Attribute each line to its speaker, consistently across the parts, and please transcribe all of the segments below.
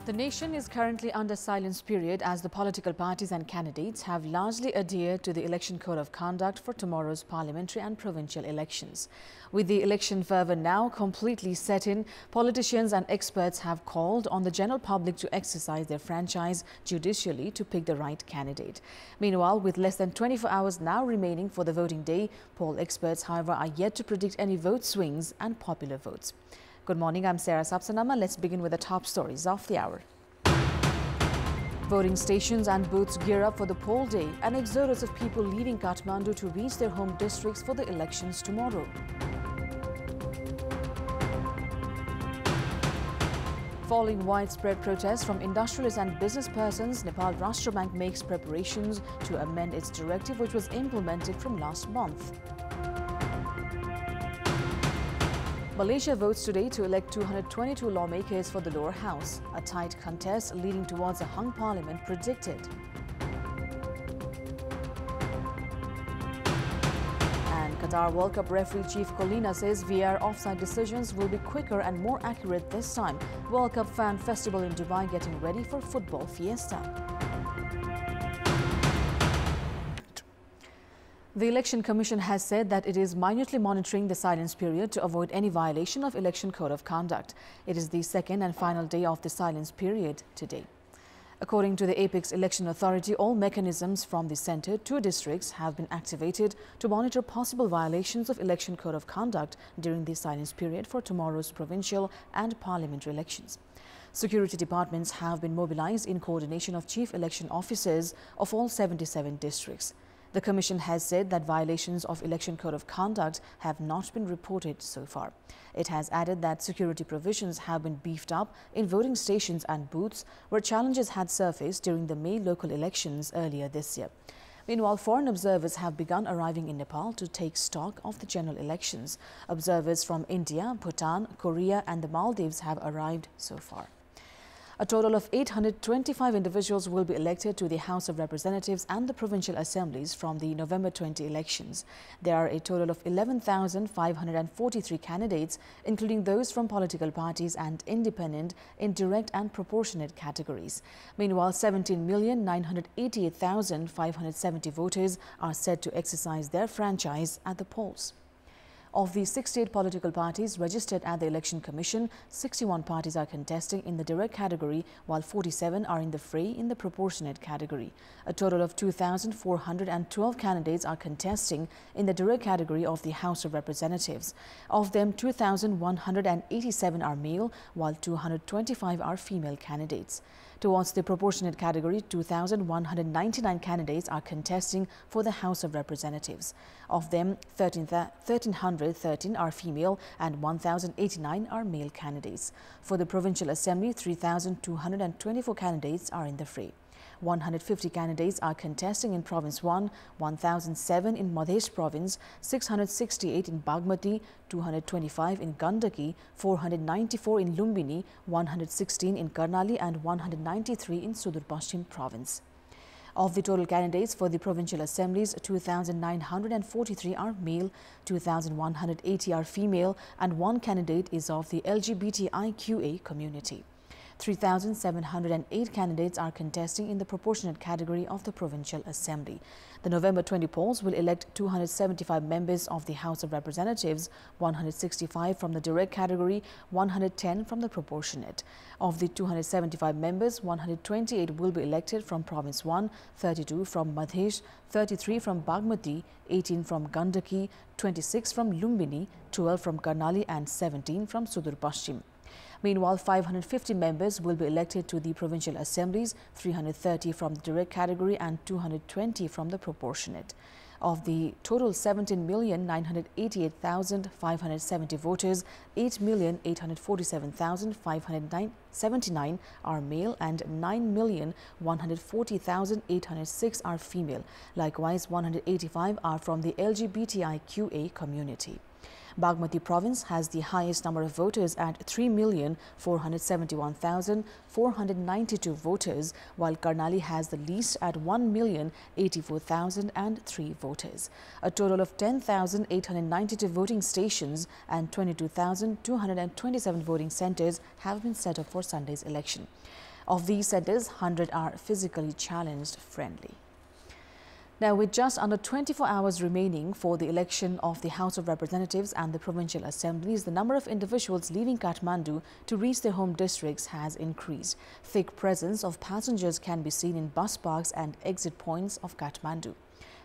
Speaker 1: The nation is currently under silence period as the political parties and candidates have largely adhered to the election code of conduct for tomorrow's parliamentary and provincial elections. With the election fervour now completely set in, politicians and experts have called on the general public to exercise their franchise judicially to pick the right candidate. Meanwhile, with less than 24 hours now remaining for the voting day, poll experts, however, are yet to predict any vote swings and popular votes. Good morning, I'm Sapsanamma. Let's begin with the top stories of the hour. Voting stations and booths gear up for the poll day. An exodus of people leaving Kathmandu to reach their home districts for the elections tomorrow. Following widespread protests from industrialists and business persons, Nepal Rashtra Bank makes preparations to amend its directive which was implemented from last month. Malaysia votes today to elect 222 lawmakers for the lower house. A tight contest leading towards a hung parliament predicted. And Qatar World Cup referee Chief Colina says VAR offside decisions will be quicker and more accurate this time. World Cup fan festival in Dubai getting ready for football fiesta. The Election Commission has said that it is minutely monitoring the silence period to avoid any violation of Election Code of Conduct. It is the second and final day of the silence period today. According to the Apex Election Authority, all mechanisms from the centre to districts have been activated to monitor possible violations of Election Code of Conduct during the silence period for tomorrow's provincial and parliamentary elections. Security departments have been mobilised in coordination of chief election officers of all 77 districts. The Commission has said that violations of Election Code of Conduct have not been reported so far. It has added that security provisions have been beefed up in voting stations and booths where challenges had surfaced during the May local elections earlier this year. Meanwhile, foreign observers have begun arriving in Nepal to take stock of the general elections. Observers from India, Bhutan, Korea and the Maldives have arrived so far. A total of 825 individuals will be elected to the House of Representatives and the provincial assemblies from the November 20 elections. There are a total of 11,543 candidates, including those from political parties and independent in direct and proportionate categories. Meanwhile, 17,988,570 voters are set to exercise their franchise at the polls. Of the 68 political parties registered at the Election Commission, 61 parties are contesting in the direct category, while 47 are in the fray in the proportionate category. A total of 2,412 candidates are contesting in the direct category of the House of Representatives. Of them, 2,187 are male, while 225 are female candidates. Towards the proportionate category, 2,199 candidates are contesting for the House of Representatives. Of them, 1,313 are female and 1,089 are male candidates. For the Provincial Assembly, 3,224 candidates are in the fray. 150 candidates are contesting in Province 1, 1,007 in Madhya Province, 668 in Bagmati, 225 in Gandaki, 494 in Lumbini, 116 in Karnali and 193 in Sudur Paschim Province. Of the total candidates for the provincial assemblies, 2,943 are male, 2,180 are female and one candidate is of the LGBTIQA community. 3,708 candidates are contesting in the proportionate category of the Provincial Assembly. The November 20 polls will elect 275 members of the House of Representatives, 165 from the direct category, 110 from the proportionate. Of the 275 members, 128 will be elected from Province 1, 32 from Madhya, 33 from Bagmati, 18 from Gandaki, 26 from Lumbini, 12 from Karnali and 17 from Sudur Paschim. Meanwhile, 550 members will be elected to the provincial assemblies, 330 from the direct category and 220 from the proportionate. Of the total 17,988,570 voters, 8,847,579 are male and 9,140,806 are female. Likewise, 185 are from the LGBTIQA community. Bagmati province has the highest number of voters at 3,471,492 voters, while Karnali has the least at 1,084,003 voters. A total of 10,892 voting stations and 22,227 voting centres have been set up for Sunday's election. Of these centres, 100 are physically challenged friendly. Now, with just under 24 hours remaining for the election of the House of Representatives and the provincial assemblies, the number of individuals leaving Kathmandu to reach their home districts has increased. Thick presence of passengers can be seen in bus parks and exit points of Kathmandu.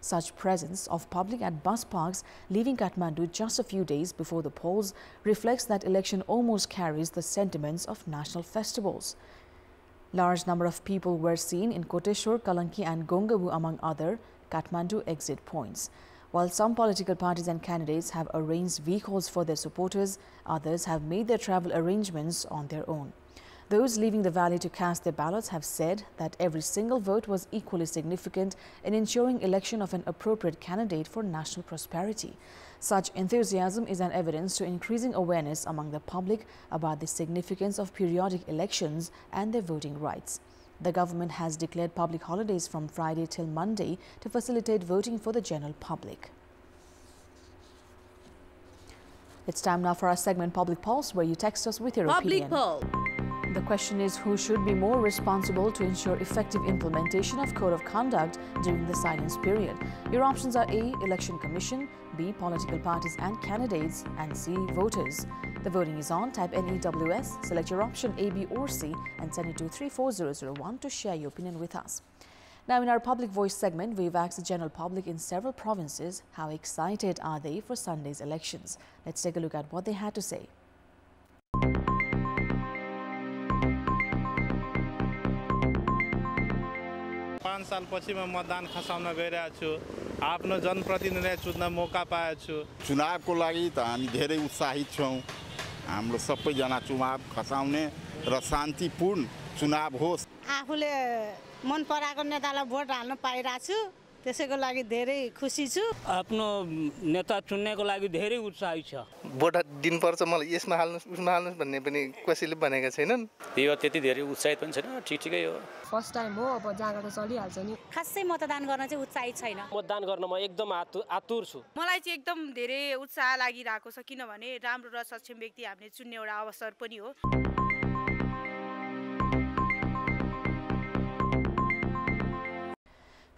Speaker 1: Such presence of public at bus parks leaving Kathmandu just a few days before the polls reflects that election almost carries the sentiments of national festivals. Large number of people were seen in Koteshwar, Kalanki and Gongabu among other Kathmandu exit points. While some political parties and candidates have arranged vehicles for their supporters, others have made their travel arrangements on their own. Those leaving the valley to cast their ballots have said that every single vote was equally significant in ensuring election of an appropriate candidate for national prosperity. Such enthusiasm is an evidence to increasing awareness among the public about the significance of periodic elections and their voting rights. The government has declared public holidays from Friday till Monday to facilitate voting for the general public. It's time now for our segment Public Pulse, where you text us with your opinion.
Speaker 2: Public Pulse.
Speaker 1: The question is, who should be more responsible to ensure effective implementation of Code of Conduct during the silence period? Your options are A, Election Commission, B, political parties and candidates, and C, voters. The voting is on. Type NEWS, select your option A, B or C and send it to 34001 to share your opinion with us. Now, in our Public Voice segment, we've asked the general public in several provinces how excited are they for Sunday's elections. Let's take a look at what they had to say.
Speaker 3: सालपछि म मतदान खसाउन गइरहेको छु आफ्नो जनप्रतिनिधि चुन्न मौका पाएको छु
Speaker 4: चुनावको लागि त हामी धेरै उत्साहित छौं हाम्रो सबैजना चुनाव खसाउने र शान्तिपूर्ण चुनाव होस्
Speaker 5: आफूले मन पराएको नेतालाई भोट हाल्न पाइरा छु त्यसैको लागि धेरै खुसी छु
Speaker 6: आफ्नो नेता चुन्नेको लागि धेरै उत्साही छ
Speaker 7: भोट दिनुपर्छ मलाई यसमा हाल्नुस् भन्ने पनि कसैले भनेका छैनन्
Speaker 8: यो त्यति धेरै उत्साहित पनि छैन ठिकै हो
Speaker 9: फर्स्ट टाइम हो अब जाँदा त चलिहाल्छ नि
Speaker 5: खासै मतदान गर्न चाहिँ उत्साहित छैन
Speaker 6: मतदान गर्न म एकदम आतुर छु
Speaker 10: मलाई चाहिँ एकदम धेरै उत्साह लागिरहेको छ किनभने राम्रो र सक्षम व्यक्ति हामीले चुन्ने एउटा अवसर पनि हो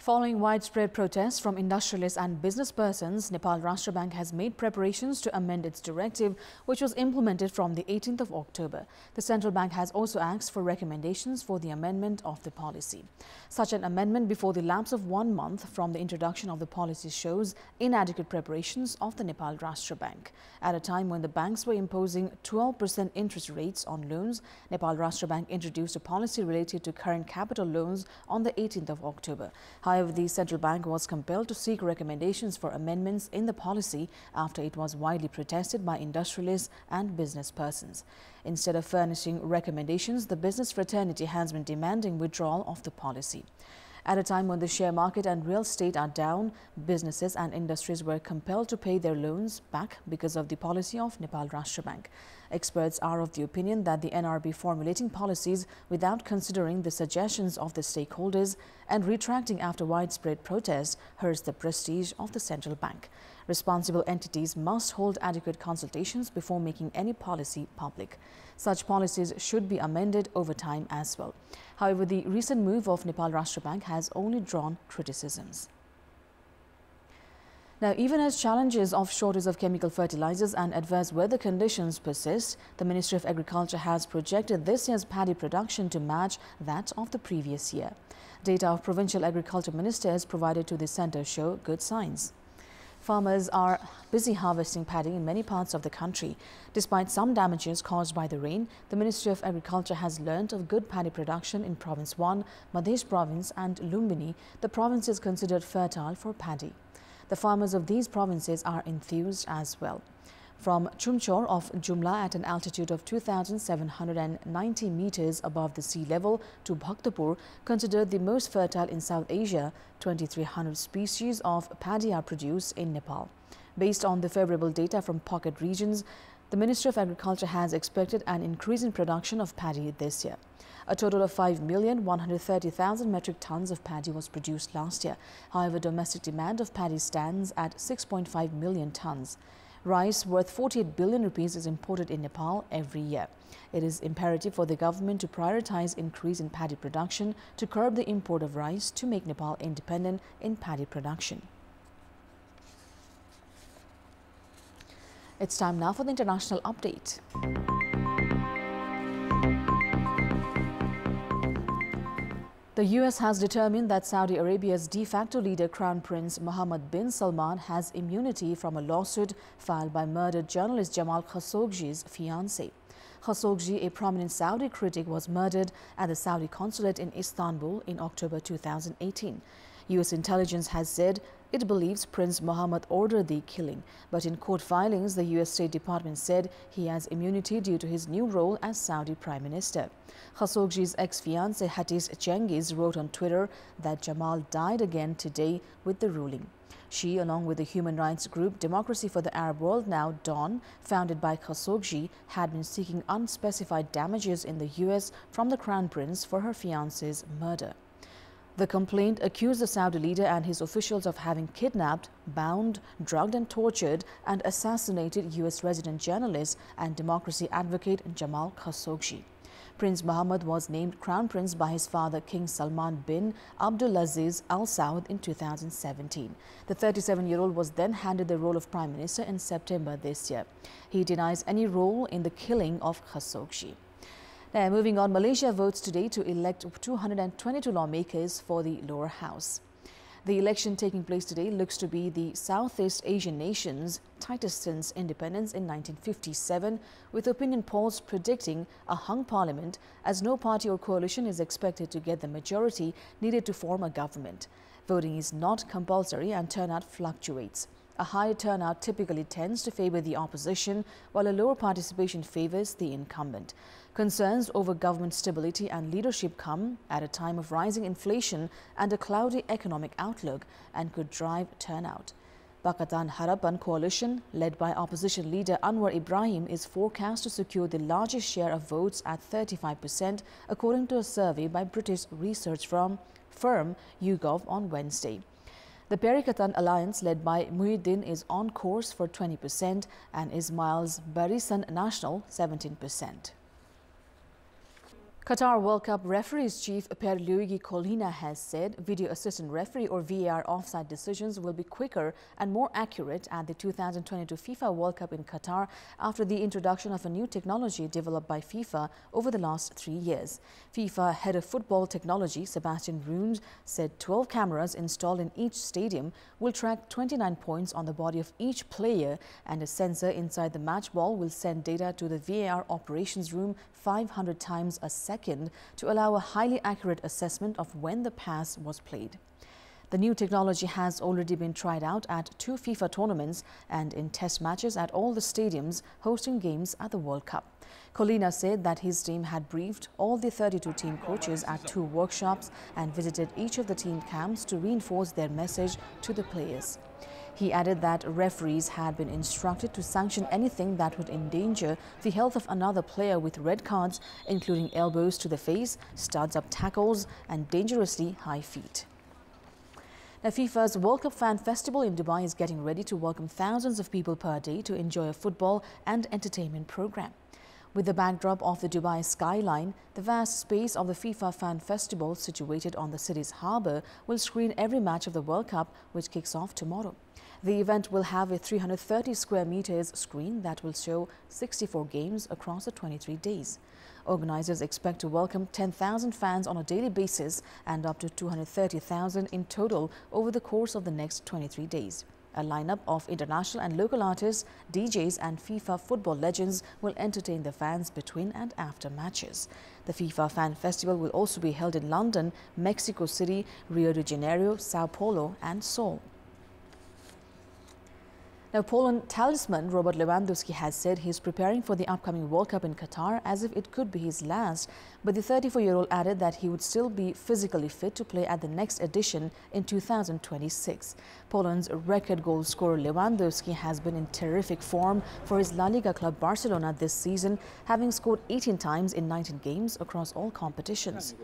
Speaker 1: Following widespread protests from industrialists and business persons, Nepal Rashtra Bank has made preparations to amend its directive, which was implemented from the 18th of October. The central bank has also asked for recommendations for the amendment of the policy. Such an amendment before the lapse of 1 month from the introduction of the policy shows inadequate preparations of the Nepal Rashtra Bank. At a time when the banks were imposing 12% interest rates on loans, Nepal Rashtra Bank introduced a policy related to current capital loans on the 18th of October. However, the central bank was compelled to seek recommendations for amendments in the policy after it was widely protested by industrialists and business persons. Instead of furnishing recommendations, the business fraternity has been demanding withdrawal of the policy. At a time when the share market and real estate are down, businesses and industries were compelled to pay their loans back because of the policy of Nepal Rashtra Bank. Experts are of the opinion that the NRB formulating policies without considering the suggestions of the stakeholders and retracting after widespread protest hurts the prestige of the central bank. Responsible entities must hold adequate consultations before making any policy public. Such policies should be amended over time as well. However, the recent move of Nepal Rashtra Bank has only drawn criticisms. Now, even as challenges of shortage of chemical fertilizers and adverse weather conditions persist, the Ministry of Agriculture has projected this year's paddy production to match that of the previous year. Data of provincial agriculture ministers provided to the centre show good signs. Farmers are busy harvesting paddy in many parts of the country. Despite some damages caused by the rain, the Ministry of Agriculture has learnt of good paddy production in Province 1, Madhesh Province and Lumbini, the provinces considered fertile for paddy. The farmers of these provinces are enthused as well. From Chumchor of Jumla at an altitude of 2,790 meters above the sea level to Bhaktapur, considered the most fertile in South Asia, 2,300 species of paddy are produced in Nepal. Based on the favorable data from pocket regions, the Ministry of Agriculture has expected an increase in production of paddy this year. A total of 5,130,000 metric tons of paddy was produced last year. However, domestic demand of paddy stands at 6.5 million tons. Rice worth 48 billion rupees is imported in Nepal every year. It is imperative for the government to prioritize increase in paddy production to curb the import of rice to make Nepal independent in paddy production. It's time now for the international update. The U.S. has determined that Saudi Arabia's de facto leader, Crown Prince Mohammed bin Salman, has immunity from a lawsuit filed by murdered journalist Jamal Khashoggi's fiancée. Khashoggi, a prominent Saudi critic, was murdered at the Saudi consulate in Istanbul in October 2018. U.S. intelligence has said it believes Prince Mohammed ordered the killing, but in court filings, the U.S. State Department said he has immunity due to his new role as Saudi Prime Minister. Khashoggi's ex-fiancée Hatice Cengiz wrote on Twitter that Jamal died again today with the ruling. She, along with the human rights group Democracy for the Arab World Now, DAWN, founded by Khashoggi, had been seeking unspecified damages in the U.S. from the Crown Prince for her fiancé's murder. The complaint accused the Saudi leader and his officials of having kidnapped, bound, drugged and tortured and assassinated U.S. resident journalist and democracy advocate Jamal Khashoggi. Prince Mohammed was named Crown Prince by his father King Salman bin Abdulaziz Al Saud in 2017. The 37-year-old was then handed the role of Prime Minister in September this year. He denies any role in the killing of Khashoggi. Now, moving on, Malaysia votes today to elect 222 lawmakers for the lower house. The election taking place today looks to be the Southeast Asian nation's tightest since independence in 1957, with opinion polls predicting a hung parliament as no party or coalition is expected to get the majority needed to form a government. Voting is not compulsory and turnout fluctuates. A higher turnout typically tends to favor the opposition, while a lower participation favors the incumbent. Concerns over government stability and leadership come at a time of rising inflation and a cloudy economic outlook and could drive turnout. Pakatan Harapan coalition, led by opposition leader Anwar Ibrahim, is forecast to secure the largest share of votes at 35%, according to a survey by British research firm YouGov on Wednesday. The Perikatan Alliance, led by Muhyiddin, is on course for 20% and Ismail's Barisan National 17%. Qatar World Cup referees chief Pierluigi Collina has said video assistant referee or VAR offside decisions will be quicker and more accurate at the 2022 FIFA World Cup in Qatar after the introduction of a new technology developed by FIFA over the last 3 years. FIFA head of football technology Sebastian Runes said 12 cameras installed in each stadium will track 29 points on the body of each player, and a sensor inside the match ball will send data to the VAR operations room 500 times a second to allow a highly accurate assessment of when the pass was played. The new technology has already been tried out at 2 FIFA tournaments and in test matches at all the stadiums hosting games at the World Cup. Collina said that his team had briefed all the 32 team coaches at 2 workshops and visited each of the team camps to reinforce their message to the players. He added that referees had been instructed to sanction anything that would endanger the health of another player with red cards, including elbows to the face, studs-up tackles and dangerously high feet. Now, FIFA's World Cup Fan Festival in Dubai is getting ready to welcome thousands of people per day to enjoy a football and entertainment program. With the backdrop of the Dubai skyline, the vast space of the FIFA Fan Festival, situated on the city's harbour, will screen every match of the World Cup, which kicks off tomorrow. The event will have a 330 square meters screen that will show 64 games across the 23 days. Organizers expect to welcome 10,000 fans on a daily basis and up to 230,000 in total over the course of the next 23 days. A lineup of international and local artists, DJs and FIFA football legends will entertain the fans between and after matches. The FIFA Fan Festival will also be held in London, Mexico City, Rio de Janeiro, Sao Paulo and Seoul. Now, Poland talisman Robert Lewandowski has said he is preparing for the upcoming World Cup in Qatar as if it could be his last, but the 34-year-old added that he would still be physically fit to play at the next edition in 2026. Poland's record goal scorer Lewandowski has been in terrific form for his La Liga club Barcelona this season, having scored 18 times in 19 games across all competitions.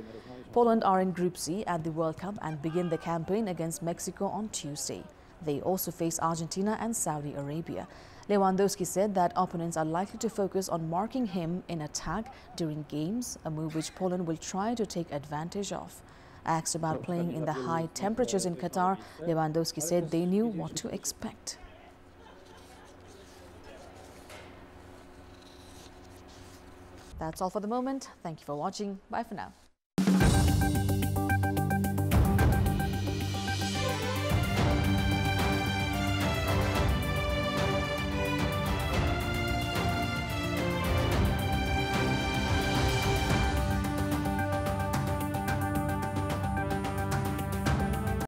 Speaker 1: Poland are in Group C at the World Cup and begin the campaign against Mexico on Tuesday. They also face Argentina and Saudi Arabia. Lewandowski said that opponents are likely to focus on marking him in attack during games, a move which Poland will try to take advantage of. Asked about playing in the high temperatures in Qatar, Lewandowski said they knew what to expect. That's all for the moment. Thank you for watching. Bye for now.